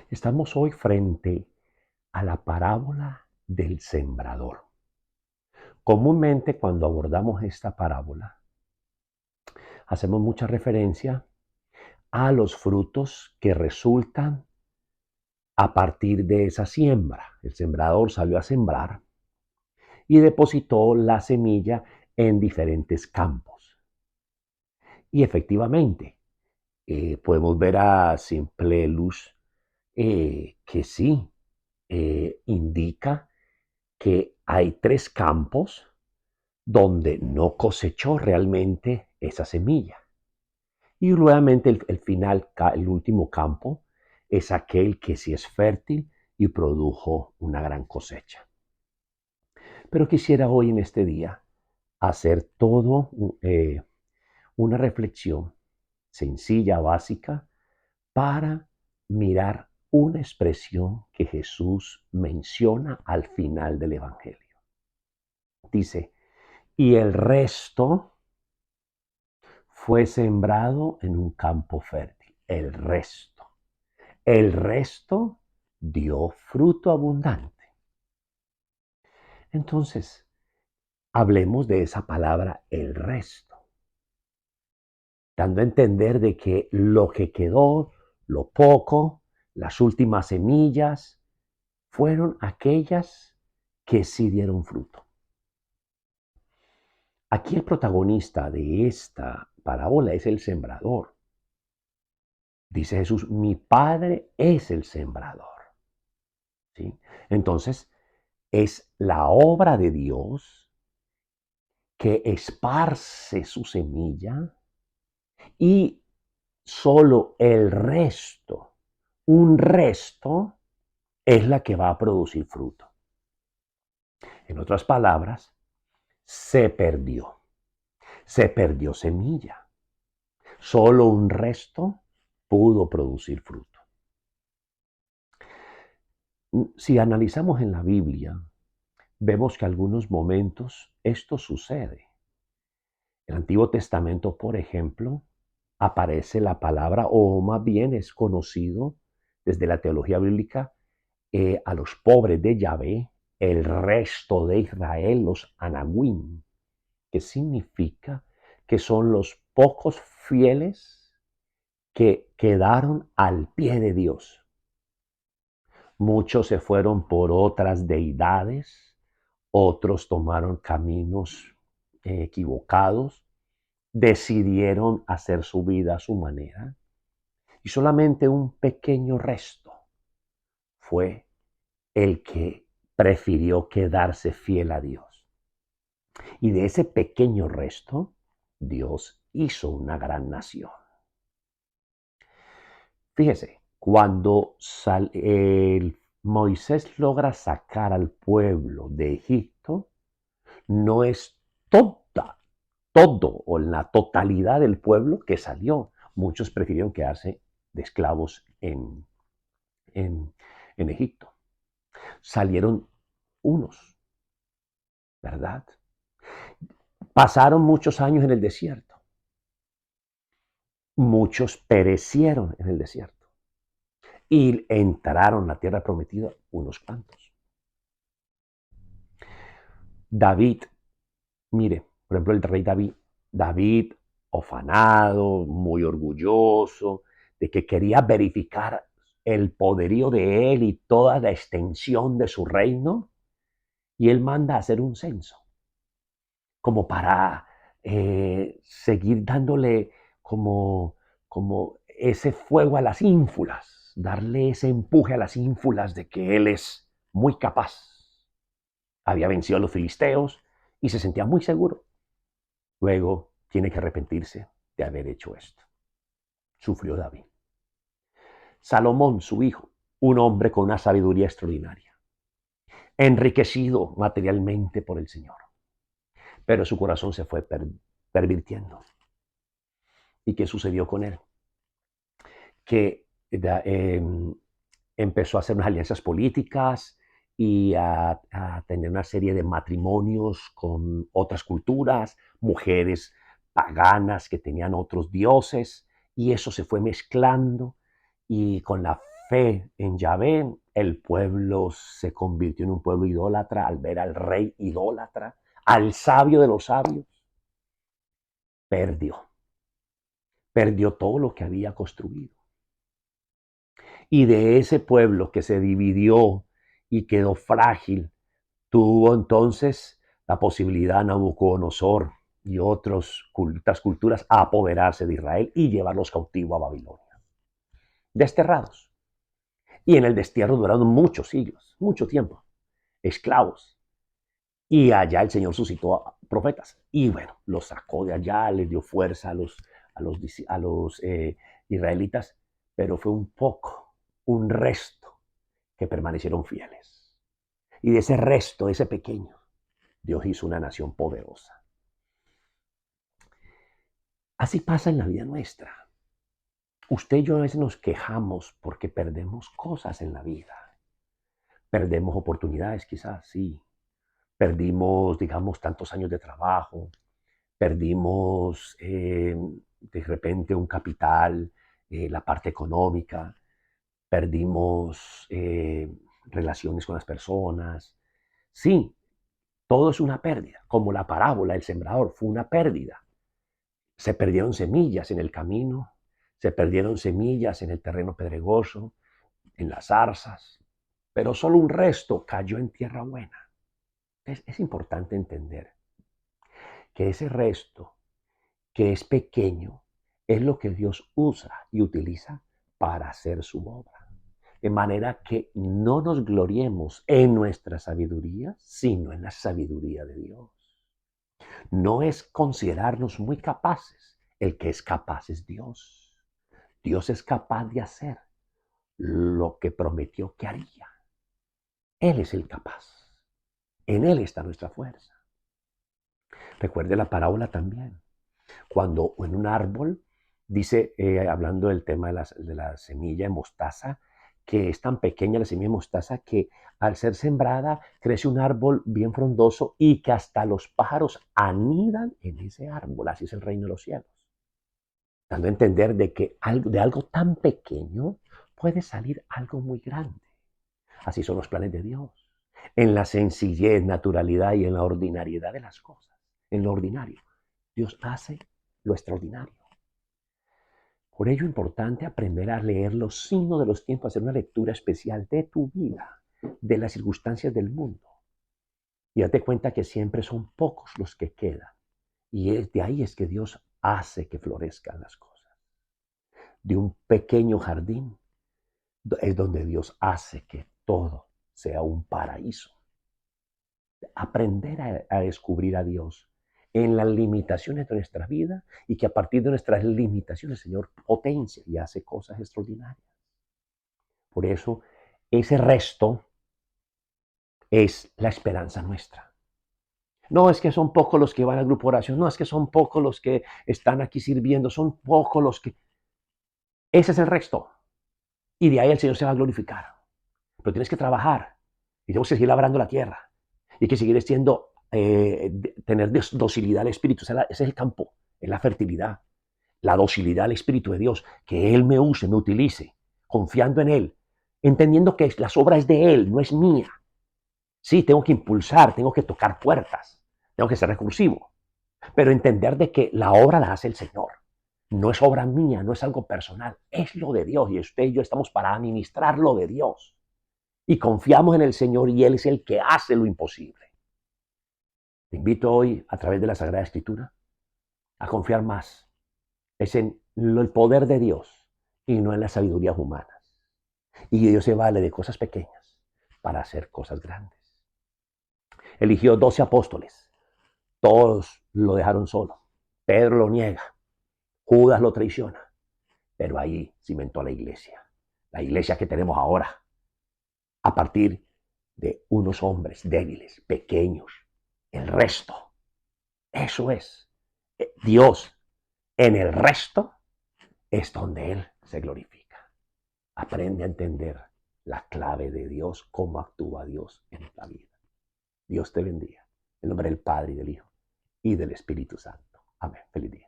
Estamos hoy frente a la parábola del sembrador. Comúnmente cuando abordamos esta parábola, hacemos mucha referencia a los frutos que resultan a partir de esa siembra. El sembrador salió a sembrar y depositó la semilla en diferentes campos. Y efectivamente, podemos ver a simple luz que sí, indica que hay tres campos donde no cosechó realmente esa semilla. Y nuevamente el último campo, es aquel que sí es fértil y produjo una gran cosecha. Pero quisiera hoy en este día hacer todo una reflexión sencilla, básica, para mirar una expresión que Jesús menciona al final del Evangelio. Dice, y el resto fue sembrado en un campo fértil. El resto. El resto dio fruto abundante. Entonces, hablemos de esa palabra, el resto, dando a entender de que lo que quedó, lo poco, las últimas semillas, fueron aquellas que sí dieron fruto. Aquí el protagonista de esta parábola es el sembrador. Dice Jesús, mi Padre es el sembrador. ¿Sí? Entonces, es la obra de Dios que esparce su semilla y solo el resto, un resto, es la que va a producir fruto. En otras palabras, se perdió. Se perdió semilla. Solo un resto pudo producir fruto. Si analizamos en la Biblia, vemos que en algunos momentos esto sucede. En el Antiguo Testamento, por ejemplo, aparece la palabra, o más bien es conocido desde la teología bíblica, a los pobres de Yahvé, el resto de Israel, los anahuim, que significa que son los pocos fieles que quedaron al pie de Dios. Muchos se fueron por otras deidades, otros tomaron caminos equivocados, decidieron hacer su vida a su manera y solamente un pequeño resto fue el que prefirió quedarse fiel a Dios. Y de ese pequeño resto, Dios hizo una gran nación. Fíjese, cuando Moisés logra sacar al pueblo de Egipto, no es todo o la totalidad del pueblo que salió. Muchos prefirieron quedarse de esclavos en, en Egipto. Salieron unos, ¿verdad? Pasaron muchos años en el desierto. Muchos perecieron en el desierto. Y entraron a la tierra prometida unos cuantos. David, mire, por ejemplo, el rey David, ofanado, muy orgulloso, de que quería verificar el poderío de él y toda la extensión de su reino, y él manda a hacer un censo, como para seguir dándole como ese fuego a las ínfulas, darle ese empuje a las ínfulas de que él es muy capaz. Había vencido a los filisteos y se sentía muy seguro. Luego tiene que arrepentirse de haber hecho esto. Sufrió David. Salomón, su hijo, un hombre con una sabiduría extraordinaria, enriquecido materialmente por el Señor, pero su corazón se fue pervirtiendo. ¿Y qué sucedió con él? Que empezó a hacer unas alianzas políticas y a tener una serie de matrimonios con otras culturas, mujeres paganas que tenían otros dioses, y eso se fue mezclando y con la fe en Yahvé, el pueblo se convirtió en un pueblo idólatra al ver al rey idólatra, al sabio de los sabios. Perdió todo lo que había construido. Y de ese pueblo que se dividió y quedó frágil, tuvo entonces la posibilidad Nabucodonosor y otras culturas a apoderarse de Israel y llevarlos cautivo a Babilonia. Desterrados. Y en el destierro duraron muchos siglos, mucho tiempo, esclavos. Y allá el Señor suscitó a profetas. Y bueno, los sacó de allá, les dio fuerza a los israelitas, pero fue un poco, un resto que permanecieron fieles. Y de ese resto, de ese pequeño, Dios hizo una nación poderosa. Así pasa en la vida nuestra. Usted y yo a veces nos quejamos porque perdemos cosas en la vida. Perdemos oportunidades quizás, sí. Perdimos, digamos, tantos años de trabajo. Perdimos de repente un capital, la parte económica. Perdimos relaciones con las personas. Sí, todo es una pérdida. Como la parábola del sembrador fue una pérdida. Se perdieron semillas en el camino, se perdieron semillas en el terreno pedregoso, en las zarzas, pero solo un resto cayó en tierra buena. Es importante entender que ese resto, que es pequeño, es lo que Dios usa y utiliza para hacer su obra. De manera que no nos gloriemos en nuestra sabiduría, sino en la sabiduría de Dios. No es considerarnos muy capaces. El que es capaz es Dios. Dios es capaz de hacer lo que prometió que haría. Él es el capaz. En Él está nuestra fuerza. Recuerde la parábola también. Cuando en un árbol, dice, hablando del tema de la semilla de mostaza, que es tan pequeña la semilla de mostaza que al ser sembrada crece un árbol bien frondoso y que hasta los pájaros anidan en ese árbol. Así es el reino de los cielos. Dando a entender de que de algo tan pequeño puede salir algo muy grande. Así son los planes de Dios. En la sencillez, naturalidad y en la ordinariedad de las cosas. En lo ordinario. Dios hace lo extraordinario. Por ello es importante aprender a leer los signos de los tiempos, hacer una lectura especial de tu vida, de las circunstancias del mundo. Y date cuenta que siempre son pocos los que quedan. Y de ahí es que Dios hace que florezcan las cosas. De un pequeño jardín es donde Dios hace que todo sea un paraíso. Aprender a descubrir a Dios en las limitaciones de nuestra vida y que a partir de nuestras limitaciones el Señor potencia y hace cosas extraordinarias. Por eso, ese resto es la esperanza nuestra. No es que son pocos los que van al grupo de oración, no es que son pocos los que están aquí sirviendo, son pocos los que... Ese es el resto. Y de ahí el Señor se va a glorificar. Pero tienes que trabajar y tenemos que seguir labrando la tierra y que seguir siendo, tener docilidad al Espíritu. Ese es el campo, es la fertilidad, la docilidad al Espíritu de Dios, que Él me use, me utilice, confiando en Él, entendiendo que las obras es de Él, no es mía. Sí, tengo que impulsar, tengo que tocar puertas, tengo que ser recursivo, pero entender de que la obra la hace el Señor. No es obra mía, no es algo personal, es lo de Dios y usted y yo estamos para administrar lo de Dios. Y confiamos en el Señor y Él es el que hace lo imposible. Te invito hoy, a través de la Sagrada Escritura, a confiar más. Es en el poder de Dios y no en las sabidurías humanas. Y Dios se vale de cosas pequeñas para hacer cosas grandes. Eligió 12 apóstoles. Todos lo dejaron solo. Pedro lo niega. Judas lo traiciona. Pero ahí cimentó la iglesia. La iglesia que tenemos ahora. A partir de unos hombres débiles, pequeños. El resto. Eso es. Dios en el resto es donde Él se glorifica. Aprende a entender la clave de Dios, cómo actúa Dios en la vida. Dios te bendiga. En nombre del Padre y del Hijo y del Espíritu Santo. Amén. Feliz día.